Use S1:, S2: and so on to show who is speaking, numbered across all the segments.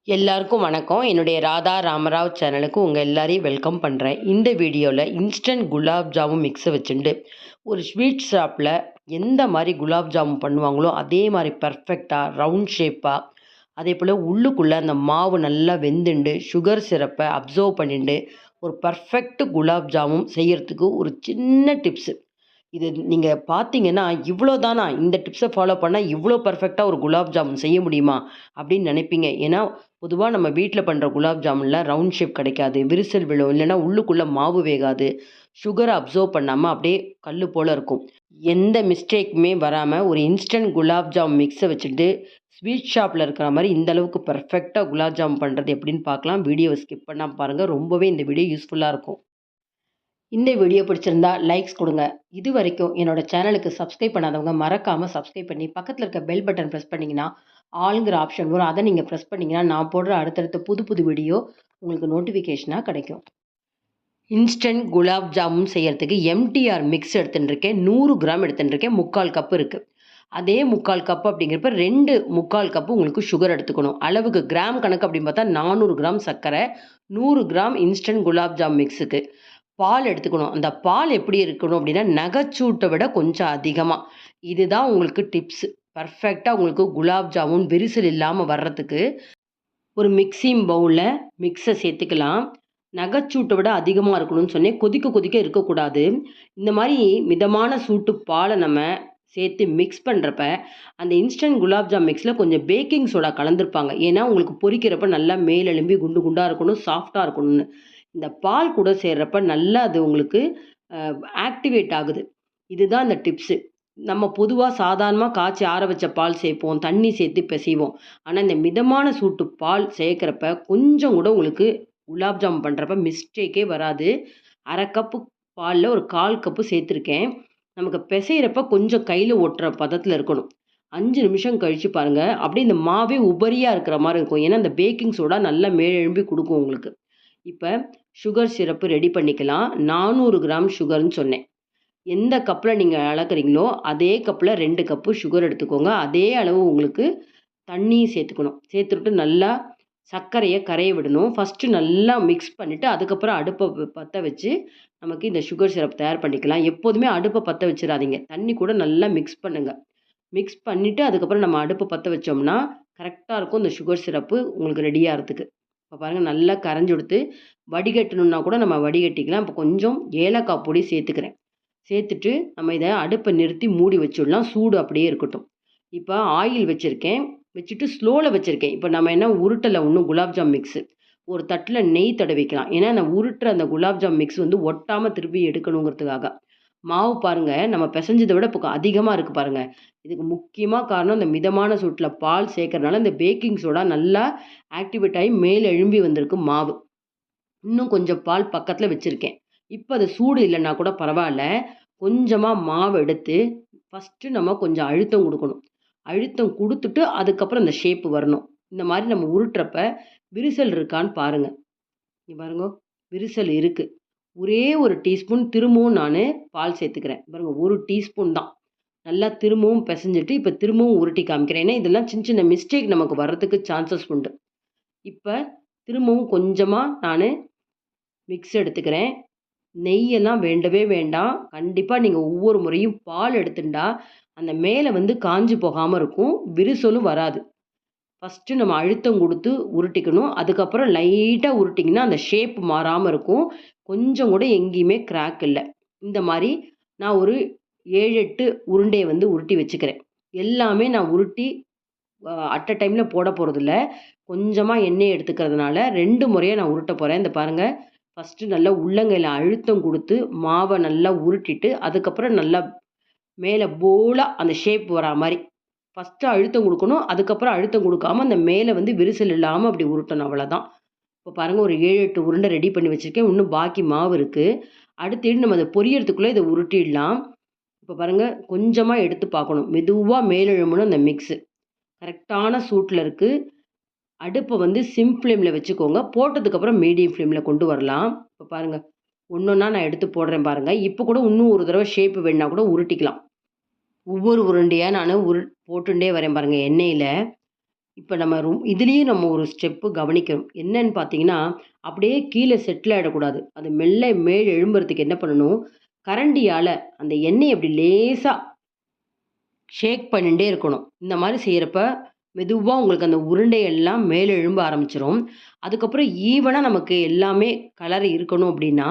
S1: எல்லாருக்கும் வணக்கம். என்னுடைய ராதா ராமராவ் சேனலுக்கு உங்கள் எல்லாரையும் வெல்கம் பண்ணுறேன். இந்த வீடியோவில் இன்ஸ்டன்ட் குலாப் ஜாமுன் மிக்ஸை வச்சுண்டு ஒரு ஸ்வீட் ஷாப்பில் எந்த மாதிரி குலாப் ஜாமுன் பண்ணுவாங்களோ அதே மாதிரி பர்ஃபெக்டாக ரவுண்ட் ஷேப்பாக, அதே போல் உள்ளுக்குள்ளே அந்த மாவு நல்லா வெந்துண்டு சுகர் சிரப்பை அப்சர்வ் பண்ணிட்டு ஒரு பர்ஃபெக்ட் குலாப் ஜாமுன் செய்கிறதுக்கு ஒரு சின்ன டிப்ஸு. இது நீங்கள் பார்த்தீங்கன்னா இவ்வளோ தானா, இந்த டிப்ஸை ஃபாலோ பண்ணால் இவ்வளோ பர்ஃபெக்டாக ஒரு குலாப் ஜாமுன் செய்ய முடியுமா அப்படின்னு நினைப்பீங்க. ஏன்னா பொதுவாக நம்ம வீட்டில் பண்ணுற குலாப் ஜாமுனில் ரவுண்ட் ஷேப் கிடைக்காது, விரிசல் விழும், இல்லைன்னா உள்ளுக்குள்ளே மாவு வேகாது, சுகரை அப்சர்வ் பண்ணாமல் அப்படியே கல் போல் இருக்கும். எந்த மிஸ்டேக்குமே வராமல் ஒரு இன்ஸ்டன்ட் குலாப் ஜாம் மிக்ஸை வச்சுட்டு ஸ்வீட் ஷாப்பில் இருக்கிற மாதிரி இந்த அளவுக்கு பர்ஃபெக்டாக குலாப் ஜாம் பண்ணுறது எப்படின்னு பார்க்கலாம். வீடியோவை ஸ்கிப் பண்ணாமல் பாருங்கள், ரொம்பவே இந்த வீடியோ யூஸ்ஃபுல்லாக இருக்கும். இந்த வீடியோ பிடிச்சிருந்தா லைக்ஸ் கொடுங்க. இது வரைக்கும் என்னோட சேனலுக்கு சப்ஸ்கிரைப் பண்ணாதவங்க மறக்காமல் சப்ஸ்கிரைப் பண்ணி பக்கத்தில் இருக்க பெல் பட்டன் ப்ரெஸ் பண்ணிங்கன்னா ஆளுங்கிற ஆப்ஷன் வரும். அதை நீங்கள் ப்ரெஸ் பண்ணிங்கன்னா நான் போடுற அடுத்தடுத்த புது புது வீடியோ உங்களுக்கு நோட்டிஃபிகேஷனாக கிடைக்கும். இன்ஸ்டன்ட் குலாப் ஜாமுன் செய்கிறதுக்கு எம்டிஆர் மிக்ஸ் எடுத்துட்டுருக்கேன். 100 கிராம் எடுத்துட்டுருக்கேன். 3/4 கப்பு இருக்குது. அதே 3/4 கப்பு அப்படிங்கிறப்ப 2 3/4 கப்பு உங்களுக்கு சுகர் எடுத்துக்கணும். அளவுக்கு கிராம் கணக்கு அப்படின்னு பார்த்தா 400 கிராம் சர்க்கரை, 100 கிராம் இன்ஸ்டன்ட் குலாப் ஜாம் மிக்ஸுக்கு பால் எடுத்துக்கணும். அந்த பால் எப்படி இருக்கணும் அப்படின்னா நகைச்சூட்டை விட கொஞ்சம் அதிகமாக. இதுதான் உங்களுக்கு டிப்ஸு. பர்ஃபெக்டாக உங்களுக்கு குலாப் ஜாமுன் விரிசல் இல்லாமல் வர்றதுக்கு ஒரு மிக்சிங் பவுலில் மிக்ஸை சேர்த்துக்கலாம். நகைச்சூட்டை விட அதிகமாக இருக்கணும்னு சொன்னேன். கொதிக்க கொதிக்க இருக்கக்கூடாது. இந்த மாதிரி மிதமான சூட்டு பாலை நம்ம சேர்த்து மிக்ஸ் பண்ணுறப்ப அந்த இன்ஸ்டன்ட் குலாப் ஜாம் மிக்ஸில் கொஞ்சம் பேக்கிங் சோடா கலந்துருப்பாங்க. ஏன்னா உங்களுக்கு பொரிக்கிறப்ப நல்லா மேலெலும்பி குண்டு குண்டாக இருக்கணும், சாஃப்டாக இருக்கணும்னு. இந்த பால் கூட சேர்றப்ப நல்லா அது உங்களுக்கு ஆக்டிவேட் ஆகுது. இதுதான் இந்த டிப்ஸு. நம்ம பொதுவாக சாதாரணமாக காய்ச்சி ஆற வச்ச பால் சேர்ப்போம், தண்ணி சேர்த்து பிசைவோம். ஆனால் இந்த மிதமான சூட்டு பால் சேர்க்குறப்ப கொஞ்சம் கூட உங்களுக்கு குலாப் ஜாம் பண்ணுறப்ப மிஸ்டேக்கே வராது. 1/2 கப்பு பாலில் ஒரு 1/4 கப்பு சேர்த்துருக்கேன். நமக்கு பிசைகிறப்ப கொஞ்சம் கையில் ஒட்டுற பதத்தில் இருக்கணும். 5 நிமிஷம் கழித்து பாருங்கள், அப்படியே இந்த மாவே உபரியாக இருக்கிற மாதிரி இருக்கும். ஏன்னா இந்த பேக்கிங் சோடா நல்லா மேலெழும்பி கொடுக்கும் உங்களுக்கு. இப்போ சுகர் சிரப்பு ரெடி பண்ணிக்கலாம். 400 கிராம் சுகர்னு சொன்னேன். எந்த கப்பில் நீங்கள் அளக்குறீங்களோ அதே கப்பில் 2 கப்பு சுகர் எடுத்துக்கோங்க. அதே அளவு உங்களுக்கு தண்ணியும் சேர்த்துக்கணும். சேர்த்துட்டு நல்லா சர்க்கரையை கரைய விடணும். ஃபஸ்ட்டு நல்லா மிக்ஸ் பண்ணிவிட்டு அதுக்கப்புறம் அடுப்பை பற்ற வச்சு நமக்கு இந்த சுகர் சிரப் தயார் பண்ணிக்கலாம். எப்போதுமே அடுப்பை பற்ற வச்சிடாதீங்க. தண்ணி கூட நல்லா மிக்ஸ் பண்ணுங்கள். மிக்ஸ் பண்ணிவிட்டு அதுக்கப்புறம் நம்ம அடுப்பை பற்ற வச்சோம்னா கரெக்டாக இருக்கும் இந்த சுகர் சிரப்பு உங்களுக்கு ரெடி ஆகிறதுக்கு. இப்போ பாருங்கள் நல்லா கரைஞ்சி கொடுத்து வடிகட்டணுன்னா கூட நம்ம வடிகட்டிக்கலாம். இப்போ கொஞ்சம் ஏலக்காய் பொடி சேர்த்துக்கிறேன். சேர்த்துட்டு நம்ம இதை அடுப்பை நிறுத்தி மூடி வச்சுடலாம். சூடு அப்படியே இருக்கட்டும். இப்போ ஆயில் வச்சுருக்கேன். வச்சுட்டு ஸ்லோவில் வச்சுருக்கேன். இப்போ நம்ம என்ன உருட்டலை இன்னும் குலாப் ஜாம் மிக்ஸு. ஒரு தட்டில் நெய் தடவிக்கலாம். ஏன்னா நான் உருட்டுற அந்த குலாப் ஜாம் மிக்ஸ் வந்து ஒட்டாமல் திருப்பி எடுக்கணுங்கிறதுக்காக. மாவு பாருங்கள் நம்ம பிசைஞ்சதை விட இப்போ அதிகமாக இருக்குது பாருங்கள். இதுக்கு முக்கியமாக காரணம் இந்த மிதமான சூட்டில் பால் சேர்க்கறனால இந்த பேக்கிங் சோடா நல்லா ஆக்டிவேட் ஆகி மேலே எழும்பி வந்திருக்கு மாவு. இன்னும் கொஞ்சம் பால் பக்கத்தில் வச்சுருக்கேன். இப்போ அது சூடு இல்லைன்னா கூட பரவாயில்ல. கொஞ்சமாக மாவு எடுத்து ஃபஸ்ட்டு நம்ம கொஞ்சம் அழுத்தம் கொடுக்கணும். அழுத்தம் கொடுத்துட்டு அதுக்கப்புறம் இந்த ஷேப்பு வரணும். இந்த மாதிரி நம்ம உருட்டுறப்ப விரிசல் இருக்கான்னு பாருங்கள். இங்கே பாருங்க, விரிசல் இருக்குது. ஒரே ஒரு டீஸ்பூன் திரும்பவும் நான் பால் சேர்த்துக்கிறேன். பாருங்கள், 1 டீஸ்பூன் தான். நல்லா திரும்பவும் பிசைஞ்சிட்டு இப்போ திரும்பவும் உருட்டி காமிக்கிறேன். ஏன்னா இதெல்லாம் சின்ன சின்ன மிஸ்டேக் நமக்கு வர்றதுக்கு சான்சஸ் உண்டு. இப்போ திரும்பவும் கொஞ்சமாக நான் மிக்ஸ் எடுத்துக்கிறேன். நெய்யெல்லாம் வேண்டவே வேண்டாம். கண்டிப்பாக நீங்கள் ஒவ்வொரு முறையும் பால் எடுத்துட்டா அந்த மேலே வந்து காஞ்சி போகாமல் இருக்கும், விரிசலும் வராது. ஃபஸ்ட்டு நம்ம அழுத்தம் கொடுத்து உருட்டிக்கணும். அதுக்கப்புறம் லைட்டாக உருட்டிங்கன்னா அந்த ஷேப் மாறாமல் இருக்கும். கொஞ்சம் கூட எங்கேயுமே கிராக் இல்லை. இந்த மாதிரி நான் ஒரு 7, 8 உருண்டையை வந்து உருட்டி வச்சுக்கிறேன். எல்லாமே நான் உருட்டி அட் அ டைமில் போட போகிறதில்ல. கொஞ்சமாக எண்ணெய் எடுத்துக்கிறதுனால 2 முறையாக நான் உருட்ட போகிறேன். இந்த பாருங்கள், ஃபஸ்ட்டு நல்லா உள்ளங்கையில் அழுத்தம் கொடுத்து மாவை நல்லா உருட்டிட்டு அதுக்கப்புறம் நல்லா மேலே போலாக அந்த ஷேப் வரா மாதிரி ஃபஸ்ட்டு அழுத்தம் கொடுக்கணும். அதுக்கப்புறம் அழுத்தம் கொடுக்காம அந்த மேலே வந்து விரிசல் இல்லாமல் அப்படி உருட்டணும், அவ்வளோதான். இப்போ பாருங்கள், ஒரு 7, 8 உருண்டை ரெடி பண்ணி வச்சுருக்கேன். இன்னும் பாக்கி மாவு இருக்குது. அடுத்து நம்ம அதை பொரியறதுக்குள்ளே இதை உருட்டிடலாம். இப்போ பாருங்கள், கொஞ்சமாக எடுத்து பார்க்கணும். மெதுவாக மேலெழும்பணும் அந்த மிக்ஸு. கரெக்டான சூட்டில் இருக்குது. அடுப்பை வந்து சிம் ஃப்ளேமில் வச்சுக்கோங்க. போட்டதுக்கப்புறம் மீடியம் ஃப்ளேமில் கொண்டு வரலாம். இப்போ பாருங்கள், ஒன்றொன்னா நான் எடுத்து போடுறேன் பாருங்கள். இப்போ கூட இன்னும் ஒரு தடவை ஷேப்பு வேணுனா கூட உருட்டிக்கலாம். ஒவ்வொரு உருண்டையாக நான் போட்டுட்டே வரேன் பாருங்கள் எண்ணெயில். இப்போ நம்ம இதுலேயும் நம்ம ஒரு ஸ்டெப்பு கவனிக்கணும். என்னன்னு பார்த்தீங்கன்னா, அப்படியே கீழே செட்டில் ஆயிடக்கூடாது. அது மெல்ல மேல் எழும்புறதுக்கு என்ன பண்ணணும், கரண்டியால அந்த எண்ணெய அப்படி லேசா ஷேக் பண்ணிட்டே இருக்கணும். இந்த மாரி செய்யறப்ப, மெதுவா உங்களுக்கு அந்த உருண்டை எல்லாம் மேல எழும்ப ஆரம்பிச்சுரும். அதுக்கப்புறம் ஈவனா நமக்கு எல்லாமே கலர் இருக்கணும் அப்படின்னா,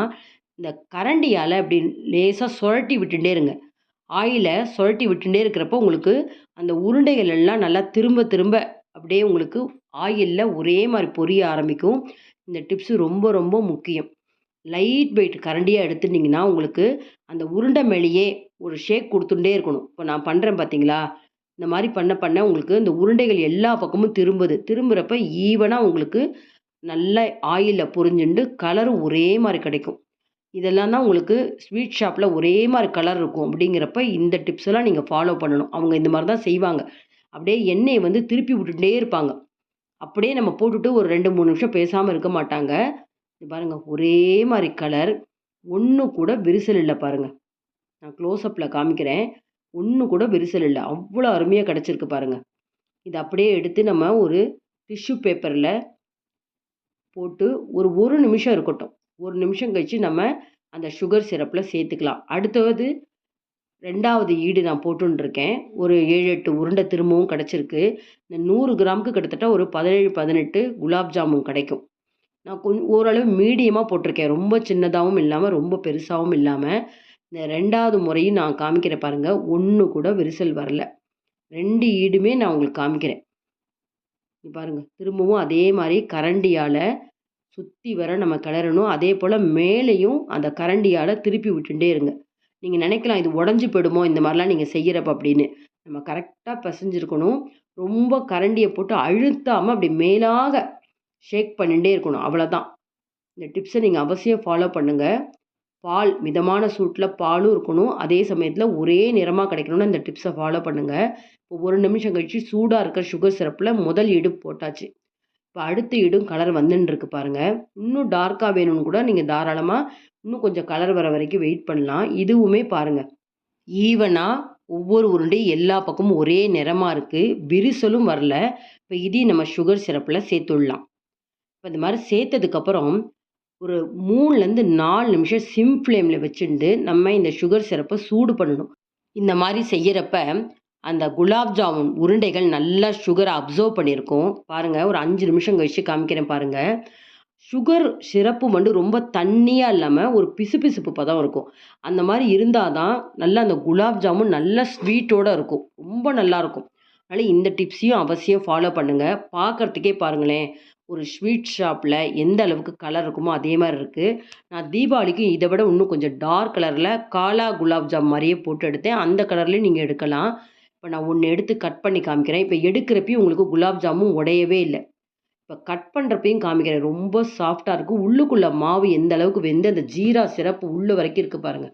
S1: இந்த கரண்டியால அப்படி லேசா சுழட்டி விட்டுட்டே இருங்க. ஆயில சுழட்டி விட்டுட்டே இருக்கிறப்போ, உங்களுக்கு அந்த உருண்டைகள் எல்லாம் நல்லா திரும்ப திரும்ப அப்படியே உங்களுக்கு ஆயில்ல ஒரே மாரி பொரிய ஆரம்பிக்கும். இந்த டிப்ஸ் ரொம்ப ரொம்ப முக்கியம். லைட் வெயிட் கரண்டியா எடுத்துட்டீங்கன்னா, உங்களுக்கு அந்த உருண்டை மேலேயே ஒரு ஷேக் குடுத்துட்டே இருக்கணும். இப்ப நான் பண்றேன் பார்த்தீங்களா? இந்த மாரி பண்ண பண்ண உங்களுக்கு இந்த உருண்டைகள் எல்லா பக்கமும் திரும்புது. திரும்புறப்ப ஈவனா உங்களுக்கு நல்ல ஆயில்ல பொரிஞ்சுண்டு கலரும் ஒரே மாரி கிடைக்கும். இதெல்லாம் தான் உங்களுக்கு ஸ்வீட் ஷாப்ல ஒரே மாரி கலர் இருக்கும். அப்படிங்கிறப்ப இந்த டிப்ஸ் எல்லாம் நீங்க ஃபாலோ பண்ணணும். அவங்க இந்த மாரி தான் செய்வாங்க. அப்படியே எண்ணெய வந்து திருப்பி விட்டுட்டே இருப்பாங்க. அப்படியே நம்ம போட்டுட்டு ஒரு 2, 3 நிமிஷம் பேசாம இருக்க மாட்டாங்க. இது பாருங்க ஒரே மாரி கலர். ஒண்ணு கூட விரிசல் இல்ல பாருங்க. நான் க்ளோஸ் அப்ல காமிக்கிறேன். ஒண்ணு கூட விரிசல் இல்ல. அவ்வளோ அருமையா கிடைச்சிருக்கு பாருங்க. இத அப்படியே எடுத்து நம்ம ஒரு டிஷ்யூ பேப்பர்ல போட்டு ஒரு 1 நிமிஷம் இருக்கட்டும். 1 நிமிஷம் கழிச்சு நம்ம அந்த சுகர் சிரப்ல சேர்த்துக்கலாம். அடுத்தது 2வது ஈடு நான் போட்டுன்ருக்கேன். ஒரு 7, 8 உருண்டை திரும்பவும் கிடைச்சிருக்கு. இந்த 100 கிராமுக்கு கிட்டத்தட்ட ஒரு 17, 18 குலாப் ஜாமுன் கிடைக்கும். நான் ஓரளவு மீடியமா போட்டிருக்கேன். ரொம்ப சின்னதாவும் இல்லாம, ரொம்ப பெருசாவும் இல்லாம. இந்த 2வது முறையும் நான் காமிக்கிறேன் பாருங்க. 1 கூட விரிசல் வரல. 2 ஈடுமே நான் உங்களுக்கு காமிக்கிறேன். இங்க பாருங்க. திரும்பவும் அதே மாரி கரண்டியால சுத்தி வர நம்ம கிளறணும். அதேபோல மேலேயும் அந்த கரண்டியால திருப்பி விட்டுட்டே இருங்க. நீங்க நினைக்கலாம் இது உடைஞ்சு போயிடுமோ! இந்த மாரிலாம் நீங்க செய்யறப்ப அப்படின்னு. நம்ம கரெக்ட்டா பெசஞ்சிருக்கணும். ரொம்ப கரண்டிய போட்டு அழுத்தாம அப்படி மேலாக ஷேக் பண்ணிட்டே இருக்கணும். அவ்வளதான். இந்த டிப்ஸ நீங்க அவசியம் ஃபாலோ பண்ணுங்க. பால் மிதமான சூட்ல பாலும் இருக்கணும். அதே சமயத்தில ஒரே நிறமா கிடைக்கணும்னா இந்த டிப்ஸ ஃபாலோ பண்ணுங்க. இப்போ 1 நிமிஷம் கழிச்சு சூடா இருக்கிற சுகர் சிரப்ல முதல் இடு போட்டாச்சு. இப்ப அடுத்த இடும் கலர் வந்துன்னு இருக்கு பாருங்க. இன்னும் டார்க்கா வேணும்னு கூட நீங்க தாராளமா இன்னும் கொஞ்சம் கலர் வர வரைக்கும் வெயிட் பண்ணலாம். இதுவுமே பாருங்க. ஈவனா ஒவ்வொரு உருண்டையும் எல்லா பக்கமும் ஒரே நிறமா இருக்கு. விரிசலும் வரல. இப்ப இதையும் நம்ம சுகர் சிரப்ல சேர்த்துடலாம். இப்ப இந்த மாரி சேர்த்ததுக்கப்புறம் ஒரு 3லருந்து 4 நிமிஷம் சிம் ஃப்ளேம்ல வச்சுண்டு நம்ம இந்த சுகர் சிரப்ப சூடு பண்ணணும். இந்த மாரி செய்யறப்ப, அந்த குலாப் ஜாமுன் உருண்டைகள் நல்லா சுகர அப்சர்வ் பண்ணியிருக்கும். பாருங்க, ஒரு 5 நிமிஷம் கழிச்சு காமிக்கிறேன் பாருங்க. சுகர் சிரப்பு வந்து ரொம்ப தண்ணியா இல்லாம, ஒரு பிசுபிசுப்பு பதம் இருக்கும். அந்த மாரி இருந்தா தான், நல்லா அந்த குலாப் ஜாமுன் நல்ல ஸ்வீட்டோட இருக்கும். ரொம்ப நல்லாருக்கும். அதனால இந்த டிப்ஸையும் அவசியம் ஃபாலோ பண்ணுங்க. பார்க்கறதுக்கே பாருங்களேன், ஒரு ஸ்வீட் ஷாப்ல எந்த அளவுக்கு கலர் இருக்குமோ, அதே மாரி இருக்கு. நான் தீபாவளிக்கு இத விட இன்னும் கொஞ்சம் டார்க் கலர்ல காலா குலாப் ஜாம் மாரியே போட்டு எடுத்தேன். அந்த கலர்லயும் நீங்க எடுக்கலாம். இப்ப நான் 1 எடுத்து கட் பண்ணி காமிக்கிறேன். இப்ப எடுக்கிறப்பயும் உங்களுக்கு குலாப் ஜாமுன் உடையவே இல்ல. இப்ப கட் பண்றப்பயும் காமிக்கிறேன். ரொம்ப சாஃப்ட்டா இருக்கு. உள்ளுக்குள்ள மாவு எந்த அளவுக்கு வெந்து அந்த ஜீரா சிரப்பு உள்ள வரைக்கும் இருக்கு பாருங்க.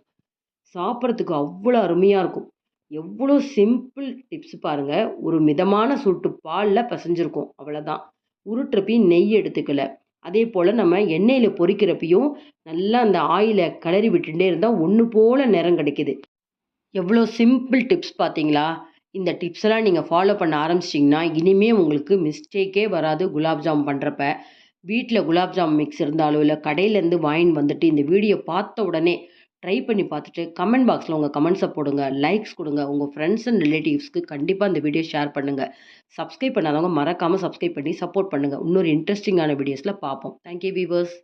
S1: சாப்பிடறதுக்கு அவ்வளோ அருமையா இருக்கும். எவ்வளோ சிம்பிள் டிப்ஸ் பாருங்க. ஒரு மிதமான சூட்டு பால்ல பெசஞ்சிருக்கோம். அவ்வளதான். உருட்டுறப்பயும் நெய் எடுத்துக்கல. அதேபோல நம்ம எண்ணெயில பொரிக்கிறப்பயும் நல்லா அந்த ஆயில கிளறி விட்டுட்டே இருந்தா ஒண்ணு போல நிறம் கிடைக்குது. எவ்வளோ சிம்பிள் டிப்ஸ் பார்த்தீங்களா? இந்த டிப்ஸ் எல்லாம் நீங்க ஃபாலோ பண்ண ஆரம்பிச்சிட்டீங்கன்னா, இனிமே உங்களுக்கு மிஸ்டேக்கே வராது குலாப் ஜாம் பண்றப்ப. வீட்ல குலாப் ஜாம் மிக்ஸ் இருந்தாலோ, இல்ல கடையிலேருந்து வாங்கின்னு வந்துட்டு இந்த வீடியோ பார்த்த உடனே ட்ரை பண்ணி பார்த்துட்டு, கமெண்ட் பாக்ஸ்ல உங்க கமெண்ட்ஸ போடுங்க. லைக்ஸ் குடுங்க. உங்க ஃப்ரெண்ட்ஸ் அண்ட் ரிலேட்டிவ்ஸ்க்கு கண்டிப்பா இந்த வீடியோ ஷேர் பண்ணுங்க. சப்ஸ்கிரைப் பண்ணாதவங்க மறக்காம சப்ஸ்கிரைப் பண்ணி சப்போர்ட் பண்ணுங்க. இன்னொரு இன்ட்ரஸ்டிங்கான வீடியோஸ்ல பார்ப்போம். Thank you viewers.